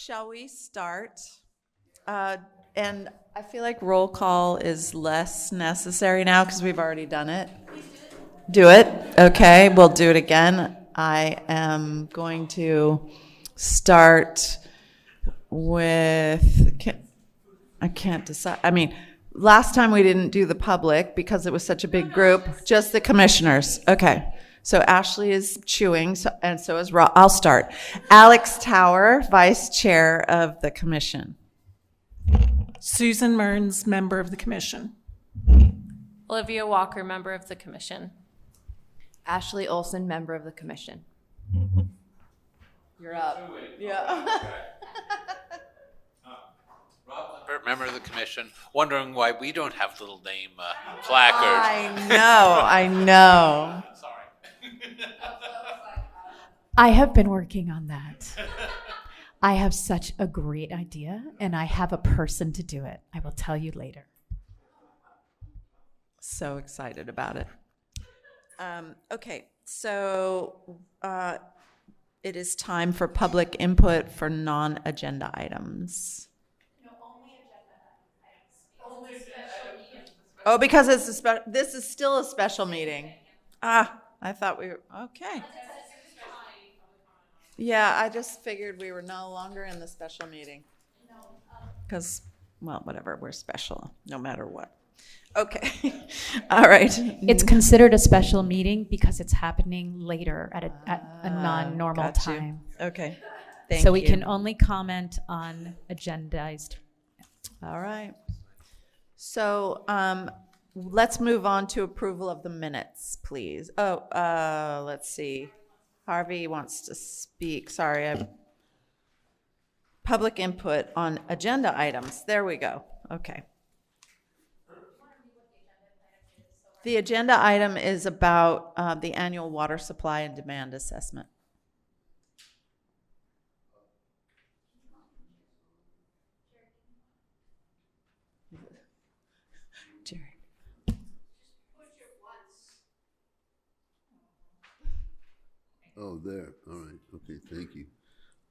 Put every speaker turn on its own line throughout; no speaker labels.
Shall we start? And I feel like roll call is less necessary now because we've already done it. Do it? Okay, we'll do it again. I am going to start with, I can't decide. I mean, last time we didn't do the public because it was such a big group, just the commissioners. Okay. So Ashley is chewing, and so is Rob. I'll start. Alex Tower, Vice Chair of the Commission.
Susan Mearns, member of the commission.
Olivia Walker, member of the commission.
Ashley Olson, member of the commission.
You're up. Yeah.
Rob Lambert, member of the commission, wondering why we don't have little name placards.
I know.
Sorry.
I have been working on that. I have such a great idea, and I have a person to do it. I will tell you later.
So excited about it. Okay, so it is time for public input for non-agenda items. Oh, because it's this is still a special meeting. I thought we were, okay. Yeah, I just figured we were no longer in the special meeting. Because, well, whatever, we're special, no matter what. Okay, all right.
It's considered a special meeting because it's happening later at a non-normal
got you.
time.
Okay, thank you.
So we can only comment on agendized.
All right. So let's move on to approval of the minutes, please. Oh, let's see. Harvey wants to speak. Sorry, public input on agenda items. There we go. Okay. The agenda item is about the annual water supply and demand assessment. Jerry.
Oh, there. All right. Okay, thank you.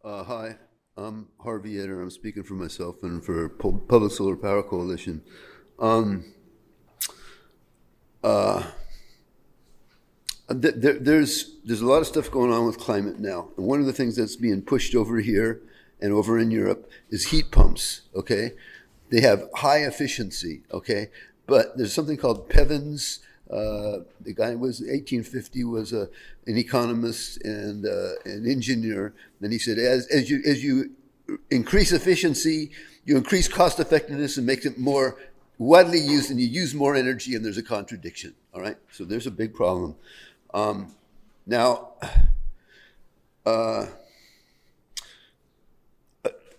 Hi, I'm Harvey Eder. I'm speaking for myself and for Public Solar Power Coalition. There's a lot of stuff going on with climate now. And one of the things that's being pushed over here and over in Europe is heat pumps, okay? They have high efficiency, okay? But there's something called Pevins. The guy was 1850 was an economist and an engineer. And he said, as you increase efficiency, you increase cost effectiveness and makes it more widely used, and you use more energy, and there's a contradiction. All right, so there's a big problem. Now,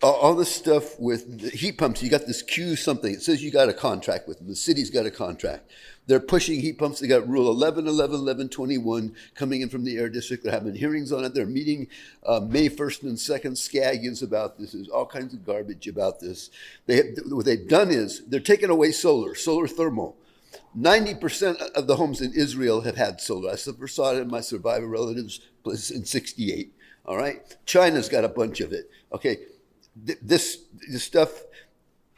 all this stuff with the heat pumps, you got this Q something. It says you got a contract with them. The city's got a contract. They're pushing heat pumps. They got Rule 11, 11, 11, 21 coming in from the Air District. They're having hearings on it. They're meeting May 1st and 2nd. SCAG is about this. There's all kinds of garbage about this. What they've done is they're taking away solar thermal. 90% of the homes in Israel have had solar. I first saw it in my survivor relatives in 68. All right? China's got a bunch of it. Okay. This stuff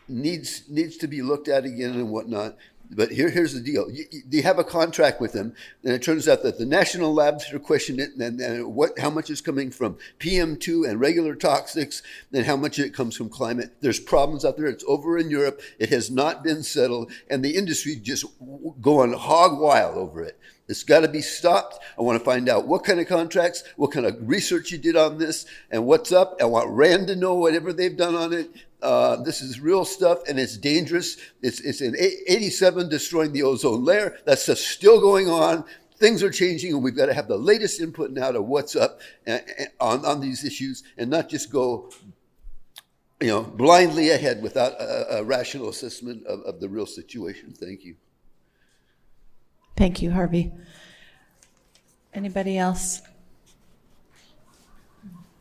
needs to be looked at again and whatnot. But here's the deal. You have a contract with them, and it turns out that the national labs are questioning it, and how much is coming from PM2 and regular toxics, and how much it comes from climate. There's problems out there. It's over in Europe. It has not been settled, and the industry just going hog wild over it. It's got to be stopped. I want to find out what kind of contracts, what kind of research you did on this, and what's up. I want RAND to know whatever they've done on it. This is real stuff, and it's dangerous. It's in 87 destroying the ozone layer. That's just still going on. Things are changing, and we've got to have the latest input now to what's up on these issues, and not just go, blindly ahead without a rational assessment of the real situation. Thank you.
Thank you, Harvey. Anybody else?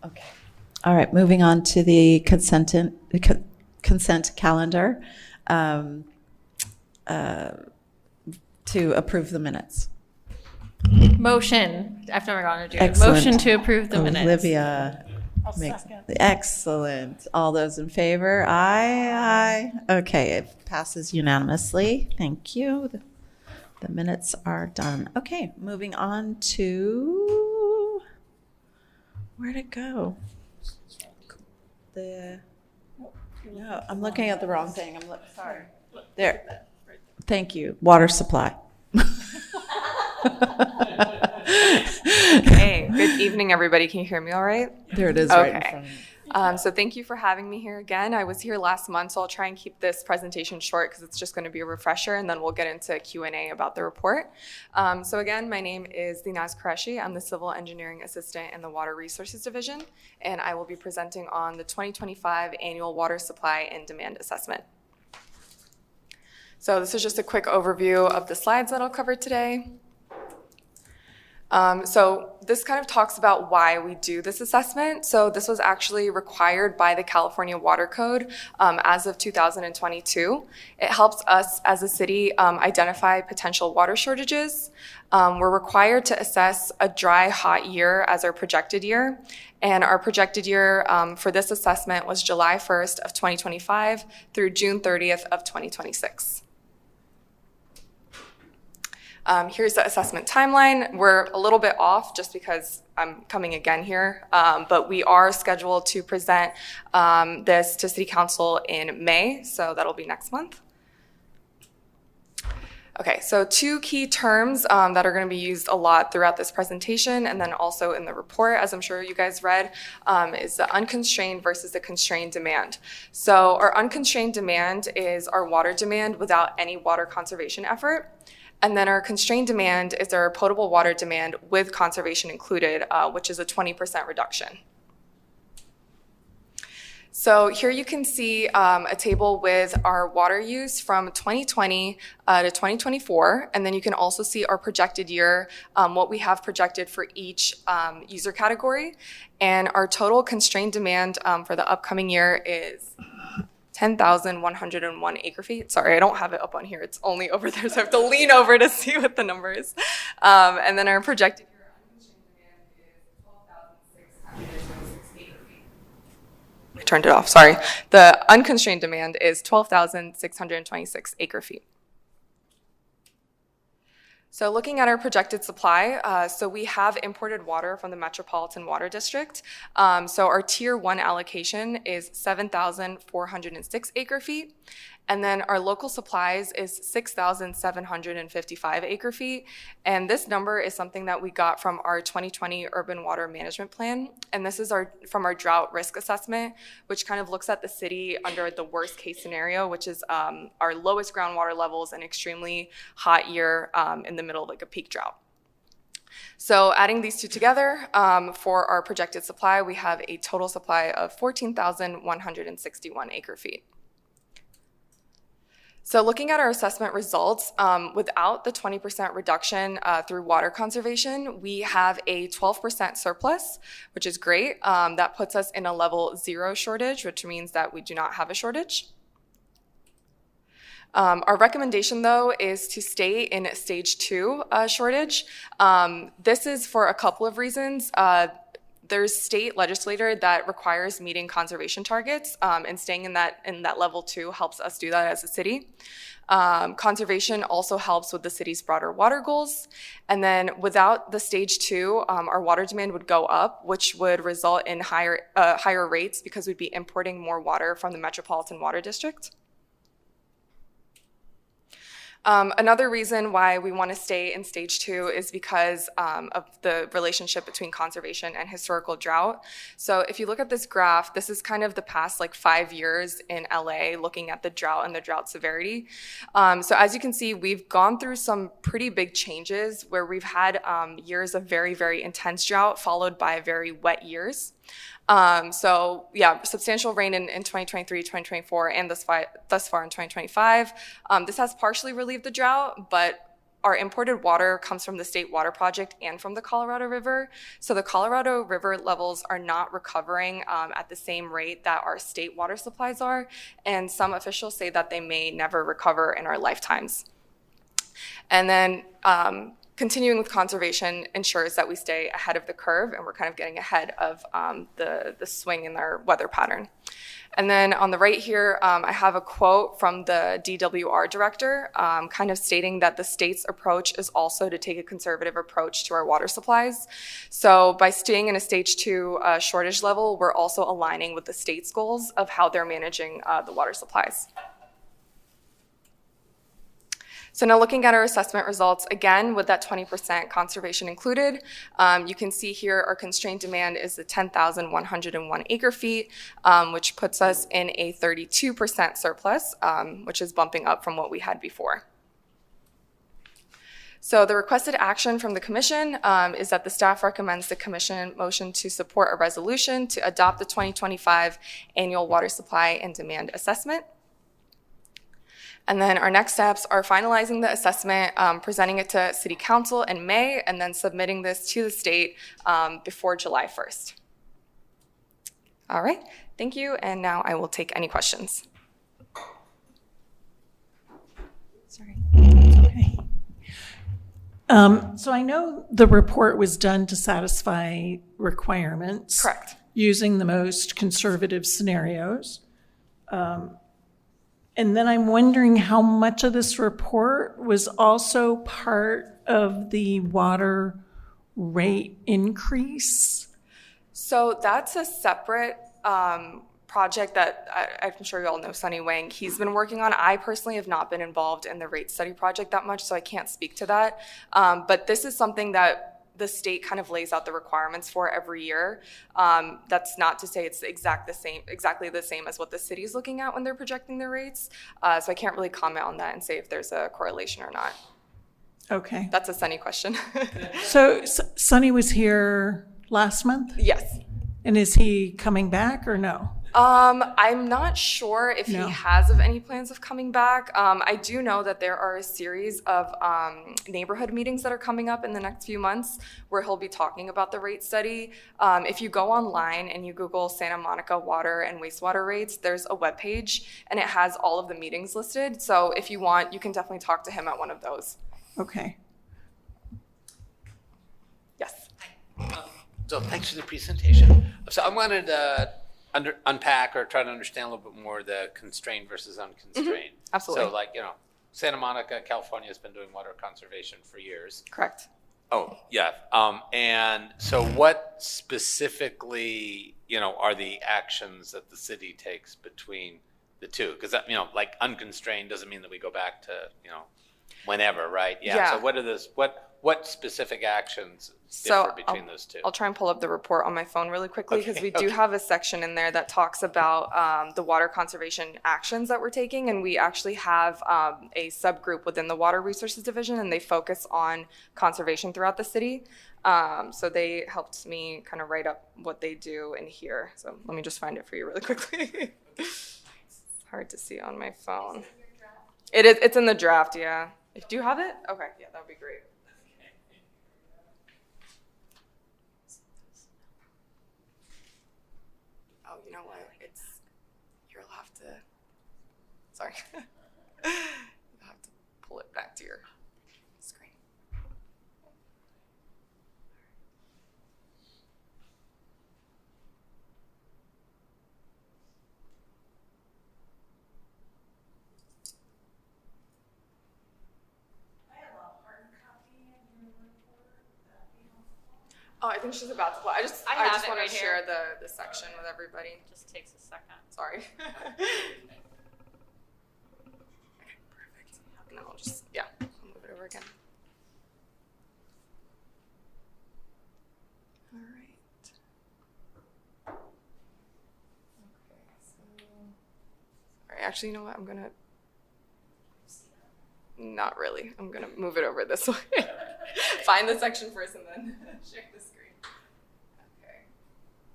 Okay. All right, moving on to the consent calendar to approve the minutes.
Motion. I've never gone to do it.
Excellent.
Motion to approve the minutes.
Olivia Excellent. All those in favor? Aye, aye. Okay, it passes unanimously. Thank you. The minutes are done. Okay, moving on to, where'd it go? No, I'm looking at the wrong thing. Sorry. There. Thank you. Water supply.
Hey, good evening, everybody. Can you hear me all right?
There it is right in
Okay.
front of me.
So thank you for having me here again. I was here last month, so I'll try and keep this presentation short because it's just going to be a refresher, and then we'll get into Q&A about the report. So again, my name is Dinaz Qureshi. I'm the Civil Engineering Assistant in the Water Resources Division, and I will be presenting on the 2025 Annual Water Supply and Demand Assessment. So this is just a quick overview of the slides that I'll cover today. So this kind of talks about why we do this assessment. So this was actually required by the California Water Code as of 2022. It helps us as a city identify potential water shortages. We're required to assess a dry, hot year as our projected year. And our projected year for this assessment was July 1st of 2025 through June 30th of 2026. Here's the assessment timeline. We're a little bit off just because I'm coming again here, but we are scheduled to present this to City Council in May, so that'll be next month. Okay, so two key terms that are going to be used a lot throughout this presentation and then also in the report, as I'm sure you guys read, is the unconstrained versus the constrained demand. So our unconstrained demand is our water demand without any water conservation effort. And then our constrained demand is our potable water demand with conservation included, which is a 20% reduction. So here you can see a table with our water use from 2020 to 2024, and then you can also see our projected year, what we have projected for each user category. And our total constrained demand for the upcoming year is 10,101 acre feet. Sorry, I don't have it up on here. It's only over there, so I have to lean over to see what the number is. And then our projected year unconstrained demand is 12,626 acre feet. I turned it off, sorry. The unconstrained demand is 12,626 acre feet. So looking at our projected supply, so we have imported water from the Metropolitan Water District. So our Tier 1 allocation is 7,406 acre feet. And then our local supplies is 6,755 acre feet. And this number is something that we got from our 2020 Urban Water Management Plan. And this is from our drought risk assessment, which kind of looks at the city under the worst case scenario, which is our lowest groundwater levels and extremely hot year in the middle of like a peak drought. So adding these two together, for our projected supply, we have a total supply of 14,161 acre feet. So looking at our assessment results, without the 20% reduction through water conservation, we have a 12% surplus, which is great. That puts us in a level 0 shortage, which means that we do not have a shortage. Our recommendation, though, is to stay in stage 2 shortage. This is for a couple of reasons. There's state legislature that requires meeting conservation targets, and staying in that level 2 helps us do that as a city. Conservation also helps with the city's broader water goals. And then without the stage 2, our water demand would go up, which would result in higher rates because we'd be importing more water from the Metropolitan Water District. Another reason why we want to stay in stage 2 is because of the relationship between conservation and historical drought. So if you look at this graph, this is kind of the past 5 years in LA looking at the drought and the drought severity. So as you can see, we've gone through some pretty big changes where we've had years of very, very intense drought followed by very wet years. So yeah, substantial rain in 2023, 2024, and thus far in 2025. This has partially relieved the drought, but our imported water comes from the State Water Project and from the Colorado River. So the Colorado River levels are not recovering at the same rate that our state water supplies are. And some officials say that they may never recover in our lifetimes. And then continuing with conservation ensures that we stay ahead of the curve and we're kind of getting ahead of the swing in our weather pattern. And then on the right here, I have a quote from the DWR director, kind of stating that the state's approach is also to take a conservative approach to our water supplies. So by staying in a stage 2 shortage level, we're also aligning with the state's goals of how they're managing the water supplies. So now looking at our assessment results, again, with that 20% conservation included, you can see here our constrained demand is the 10,101 acre feet, which puts us in a 32% surplus, which is bumping up from what we had before. So the requested action from the commission is that the staff recommends the commission motion to support a resolution to adopt the 2025 annual water supply and demand assessment. And then our next steps are finalizing the assessment, presenting it to City Council in May, and then submitting this to the state before July 1st. All right, thank you, and now I will take any questions.
Sorry. Okay. So I know the report was done to satisfy requirements.
Correct.
Using the most conservative scenarios. And then I'm wondering how much of this report was also part of the water rate increase?
So that's a separate project that I'm sure you all know Sunny Wang. He's been working on. I personally have not been involved in the rate study project that much, so I can't speak to that. But this is something that the state kind of lays out the requirements for every year. That's not to say it's exactly the same as what the city's looking at when they're projecting their rates. So I can't really comment on that and say if there's a correlation or not.
Okay.
That's a Sunny question.
So Sonny was here last month?
Yes.
And is he coming back or no?
I'm not sure if he has any plans of coming back. I do know that there are a series of neighborhood meetings that are coming up in the next few months where he'll be talking about the rate study. If you go online and you Google Santa Monica water and wastewater rates, there's a webpage and it has all of the meetings listed. So if you want, you can definitely talk to him at one of those.
Okay.
Yes.
So thanks for the presentation. So I wanted to unpack or try to understand a little bit more the constrained versus unconstrained.
Absolutely.
So like, Santa Monica, California has been doing water conservation for years.
Correct.
Oh, yeah. And so what specifically, are the actions that the city takes between the two? Because, like unconstrained doesn't mean that we go back to, whenever, right? Yeah. So what specific actions differ between those two?
I'll try and pull up the report on my phone really quickly because we do have a section in there that talks about the water conservation actions that we're taking, and we actually have a subgroup within the Water Resources Division, and they focus on conservation throughout the city. So they helped me kind of write up what they do in here. So let me just find it for you really quickly. It's hard to see on my phone. It's in the draft, yeah. Do you have it? Okay, yeah, that would be great. Oh, you know what? You'll have to, sorry. You'll have to pull it back to your screen. Oh, I think she's about to play. I just
have
want
it
to
right
share
here.
the section with everybody.
Just takes a second.
Sorry. Okay, perfect. And then I'll just, I'll move it over again. All right. Okay, so. All right, actually, you know what? I'm going to. Not really. I'm going to move it over this way. Find the section first and then share the screen. Okay.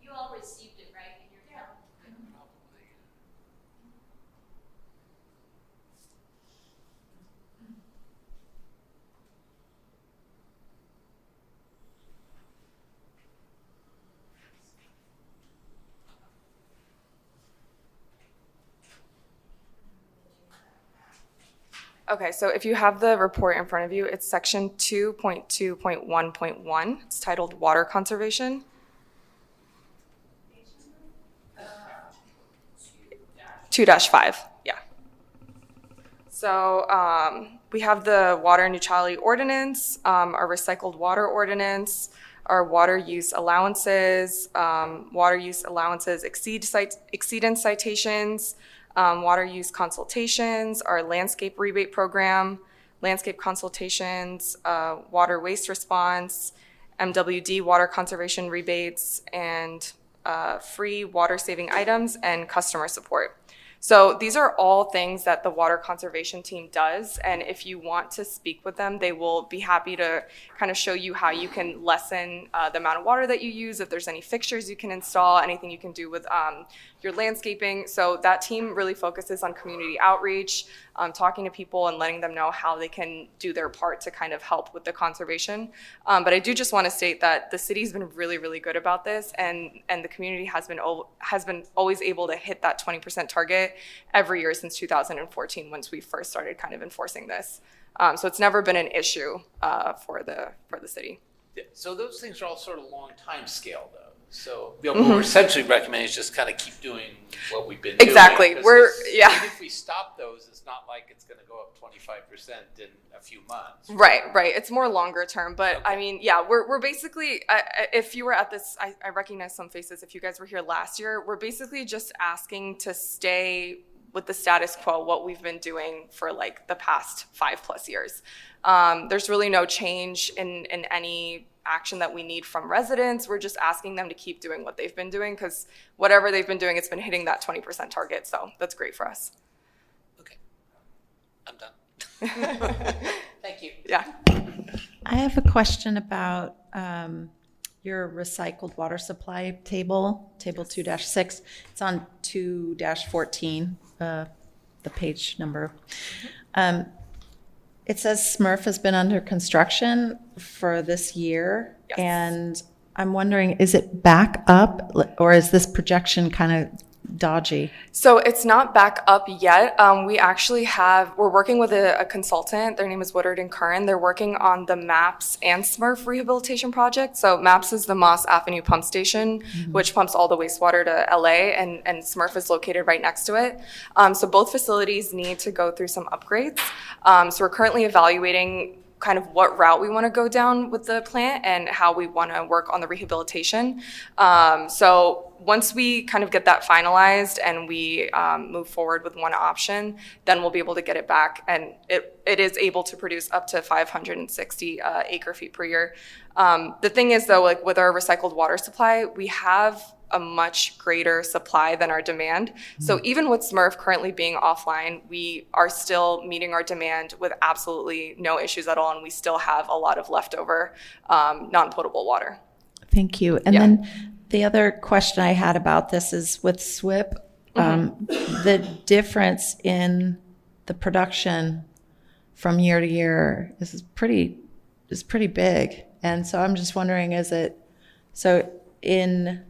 You all received it, right, in your phone?
Okay, so if you have the report in front of you, it's section 2.2.1.1. It's titled Water Conservation. 2-5, yeah. So we have the water neutrality ordinance, our recycled water ordinance, our water use allowances, exceedance citations, water use consultations, our landscape rebate program, landscape consultations, water waste response, MWD water conservation rebates, and free water saving items and customer support. So these are all things that the water conservation team does, and if you want to speak with them, they will be happy to kind of show you how you can lessen the amount of water that you use, if there's any fixtures you can install, anything you can do with your landscaping. So that team really focuses on community outreach, talking to people and letting them know how they can do their part to kind of help with the conservation. But I do just want to state that the city's been really, really good about this, and the community has been always able to hit that 20% target every year since 2014, once we first started kind of enforcing this. So it's never been an issue for the city.
Yeah, so those things are all sort of long time scale, though. So what we're essentially recommending is just kind of keep doing what we've been doing.
Exactly.
Even if we stop those, it's not like it's going to go up 25% in a few months.
Right. It's more longer term, but okay. I mean, yeah, we're basically, if you were at this, I recognize some faces. If you guys were here last year, we're basically just asking to stay with the status quo, what we've been doing for like the past 5+ years. There's really no change in any action that we need from residents. We're just asking them to keep doing what they've been doing, because whatever they've been doing, it's been hitting that 20% target. So that's great for us.
Okay, I'm done. Thank you.
Yeah.
I have a question about your recycled water supply table 2-6. It's on 2-14, the page number. It says Smurf has been under construction for this year.
Yes.
And I'm wondering, is it back up, or is this projection kind of dodgy?
So it's not back up yet. We're working with a consultant. Their name is Woodard and Curran. They're working on the MAPS and Smurf rehabilitation project. So MAPS is the Moss Avenue pump station, which pumps all the wastewater to LA, and Smurf is located right next to it. So both facilities need to go through some upgrades. So we're currently evaluating kind of what route we want to go down with the plant and how we want to work on the rehabilitation. So once we kind of get that finalized and we move forward with one option, then we'll be able to get it back. And it is able to produce up to 560 acre feet per year. The thing is, though, like with our recycled water supply, we have a much greater supply than our demand. So even with Smurf currently being offline, we are still meeting our demand with absolutely no issues at all, and we still have a lot of leftover non-potable water.
Thank you. And then the other question I had about this is with SWIP, the difference in the production from year to year is pretty big. And so I'm just wondering, in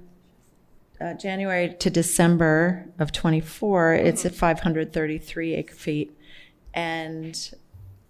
January to December of 24, it's at 533 acre feet. And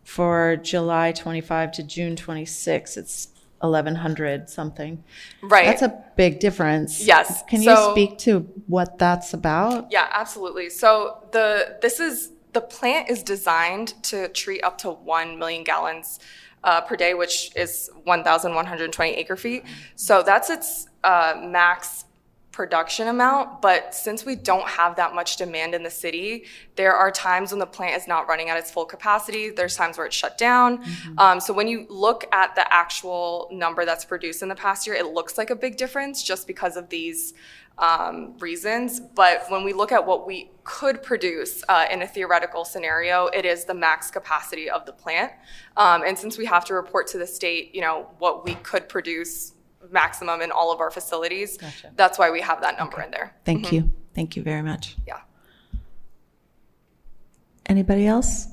for July 25 to June 26, it's 1,100 something.
Right.
That's a big difference.
Yes.
Can you speak to what that's about?
Yeah, absolutely. So the plant is designed to treat up to 1 million gallons per day, which is 1,120 acre feet. So that's its max production amount. But since we don't have that much demand in the city, there are times when the plant is not running at its full capacity. There's times where it's shut down. So when you look at the actual number that's produced in the past year, it looks like a big difference just because of these reasons. But when we look at what we could produce in a theoretical scenario, it is the max capacity of the plant. And since we have to report to the state, what we could produce maximum in all of our facilities,
Gotcha.
That's why we have that number in there.
Thank you. Thank you very much.
Yeah.
Anybody else?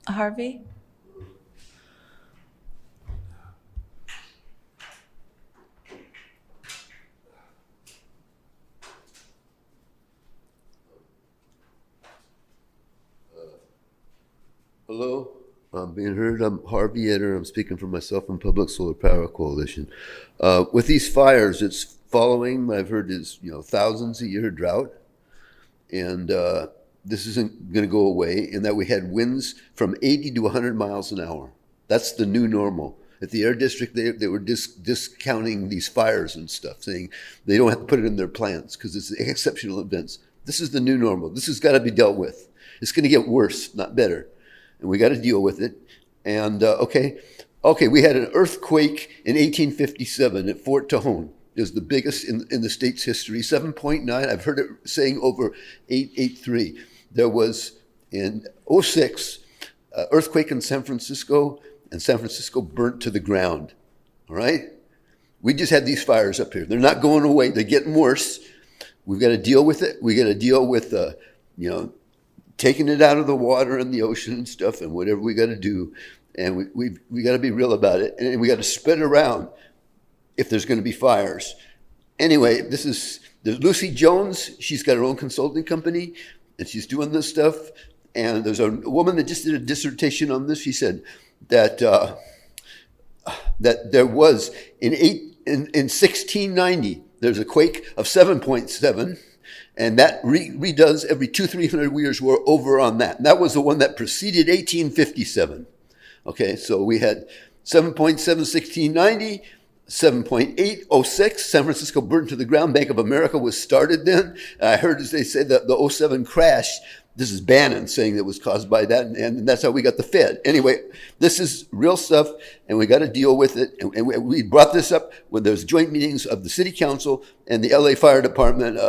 Harvey?
being heard. I'm Harvey Etter. I'm speaking for myself and Public Solar Power Coalition. With these fires, it's following what I've heard is thousands a year drought, and this isn't going to go away. In that we had winds from 80 to 100 miles an hour. That's the new normal. At the Air District, they were discounting these fires and stuff, saying they don't have to put it in their plans because it's exceptional events. This is the new normal. This has got to be dealt with. It's going to get worse, not better. And we got to deal with it. And okay, we had an earthquake in 1857 at Fort Tejon. It was the biggest in the state's history, 7.9. I've heard it saying over 8.3. There was in 06 earthquake in San Francisco, and San Francisco burnt to the ground. All right? We just had these fires up here. They're not going away. They're getting worse. We've got to deal with it. We got to deal with taking it out of the water and the ocean and stuff, and whatever we got to do. And we got to be real about it, and we got to spread around if there's going to be fires. Anyway, there's Lucy Jones. She's got her own consulting company, and she's doing this stuff. And there's a woman that just did a dissertation on this. She said that that there was in 1690 there's a quake of 7.7. And that redoes every 200-300 years. We're over on that. And that was the one that preceded 1857. Okay, so we had 7.7, 1690, 7.8, 06. San Francisco burned to the ground. Bank of America was started then. I heard they say that the 07 crash, this is Bannon saying it was caused by that, and that's how we got the Fed. Anyway, this is real stuff, and we got to deal with it. And we brought this up when there's joint meetings of the city council and the LA Fire Department.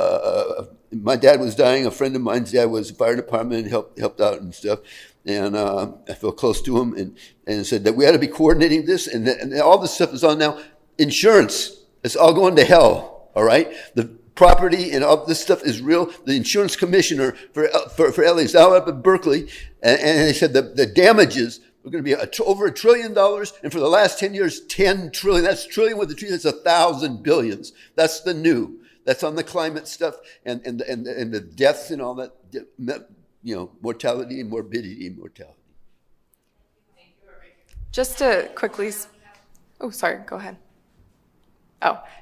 My dad was dying. A friend of mine's dad was fire department and helped out and stuff. And I feel close to him and said that we ought to be coordinating this. And all this stuff is on now. Insurance, it's all going to hell, all right? The property and all this stuff is real. The insurance commissioner for LA is out up at Berkeley, and they said the damages are going to be over $1 trillion, and for the last 10 years, 10 trillion. That's trillion with the tree. That's 1,000 billions. That's the new. That's on the climate stuff and the deaths and all that, mortality and morbidity and mortality.
Just to quickly, sorry, go ahead.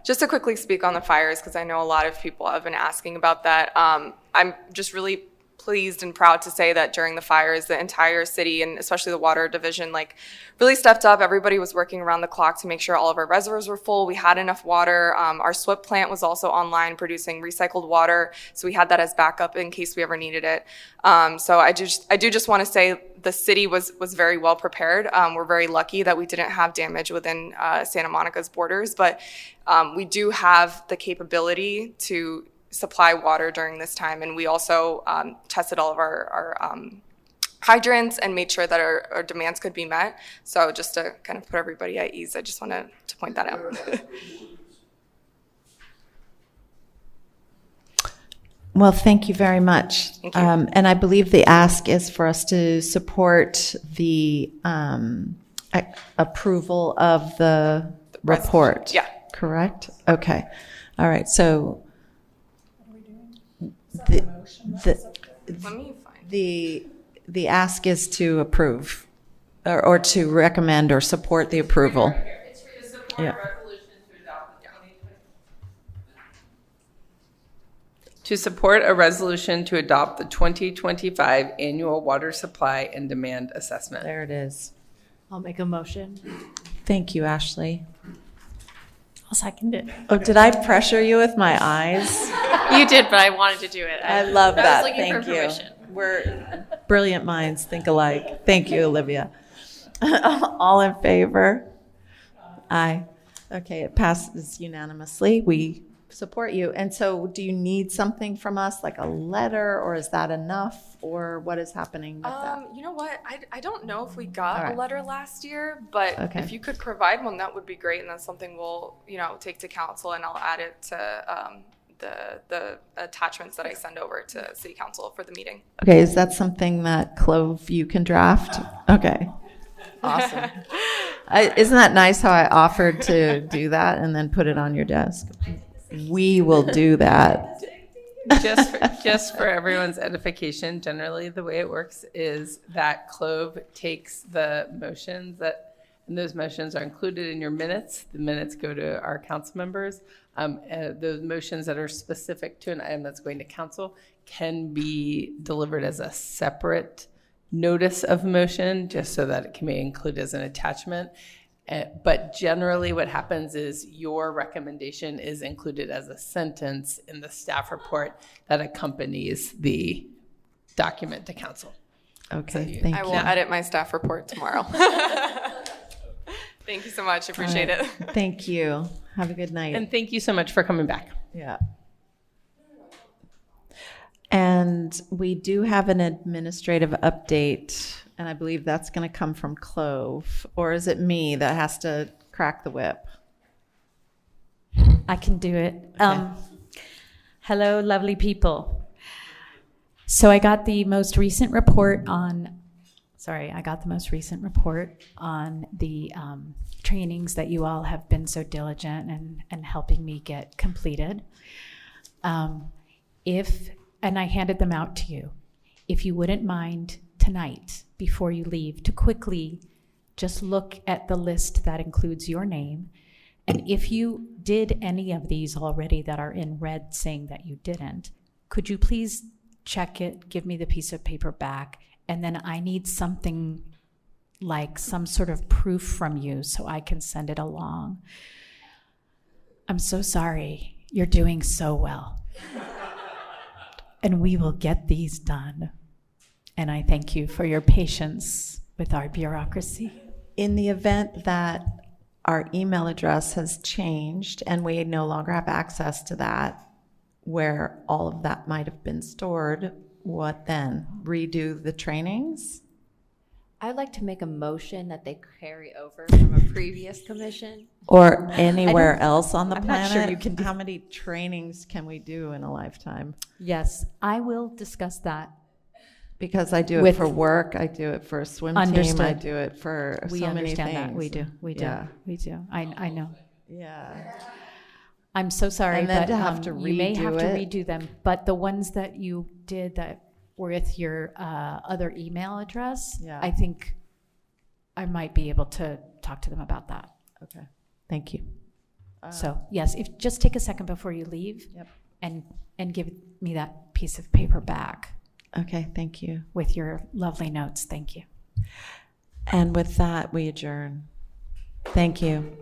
Just to quickly speak on the fires, because I know a lot of people have been asking about that. I'm just really pleased and proud to say that during the fires, the entire city and especially the water division really stepped up. Everybody was working around the clock to make sure all of our reservoirs were full. We had enough water. Our SWIP plant was also online producing recycled water, so we had that as backup in case we ever needed it. So I do just want to say the city was very well prepared. We're very lucky that we didn't have damage within Santa Monica's borders, but we do have the capability to supply water during this time, and we also tested all of our hydrants and made sure that our demands could be met. So just to kind of put everybody at ease, I just wanted to point that out.
Well, thank you very much.
Thank you.
And I believe the ask is for us to support the approval of the report.
Yeah.
Correct? Okay. All right. So the
Let me find.
the ask is to approve or to recommend or support the approval.
It's for the support
Yeah.
resolution to adopt the 2020.
To support a resolution to adopt the 2025 annual water supply and demand assessment.
There it is.
I'll make a motion.
Thank you, Ashley.
I'll second it.
Oh, did I pressure you with my eyes?
You did, but I wanted to do it.
I love that.
I was looking
Thank
for
you.
permission.
We're brilliant minds think alike. Thank you, Olivia. All in favor? Aye. Okay, it passes unanimously. We support you. And so do you need something from us, like a letter, or is that enough? Or what is happening with that?
You know what? I don't know if we got
All right.
a letter last year, but
Okay.
if you could provide one, that would be great. And that's something we'll, take to council, and I'll add it to the attachments that I send over to city council for the meeting.
Okay, is that something that Clove, you can draft? Okay. Awesome. Isn't that nice how I offered to do that and then put it on your desk? We will do that.
Just for everyone's edification, generally the way it works is that Clove takes the motions and those motions are included in your minutes. The minutes go to our council members. Those motions that are specific to an item that's going to council can be delivered as a separate notice of motion, just so that it can be included as an attachment. But generally what happens is your recommendation is included as a sentence in the staff report that accompanies the document to council.
Okay, thank
I
you.
will edit my staff report tomorrow. Thank you so much. Appreciate it.
Thank you. Have a good night.
And thank you so much for coming back.
Yeah. And we do have an administrative update, and I believe that's going to come from Clove. Or is it me that has to crack the whip?
I can do it. Hello, lovely people. So I got the most recent report on the trainings that you all have been so diligent and helping me get completed. And I handed them out to you. If you wouldn't mind tonight, before you leave, to quickly just look at the list that includes your name. And if you did any of these already that are in red saying that you didn't, could you please check it, give me the piece of paper back, and then I need something like some sort of proof from you so I can send it along. I'm so sorry. You're doing so well. And we will get these done. And I thank you for your patience with our bureaucracy.
In the event that our email address has changed and we no longer have access to that, where all of that might have been stored, what then? Redo the trainings?
I'd like to make a motion that they carry over from a previous commission.
Or anywhere else on the
I'm
planet?
not sure you can do-
How many trainings can we do in a lifetime?
Yes, I will discuss that.
Because I do it
With-
for work, I do it for a swim team, I
Understood.
do it for
We
so many
understand
things.
that. We do.
Yeah.
We do. I know.
Yeah.
I'm so sorry,
And then
but
to have to
you may have to
redo it.
redo them. But the ones that you did that were with your other email address,
Yeah.
I think I might be able to talk to them about that.
Okay, thank you.
So yes, if just take a second before you leave,
Yep.
and give me that piece of paper back
Okay, thank you.
with your lovely notes. Thank you.
And with that, we adjourn. Thank you.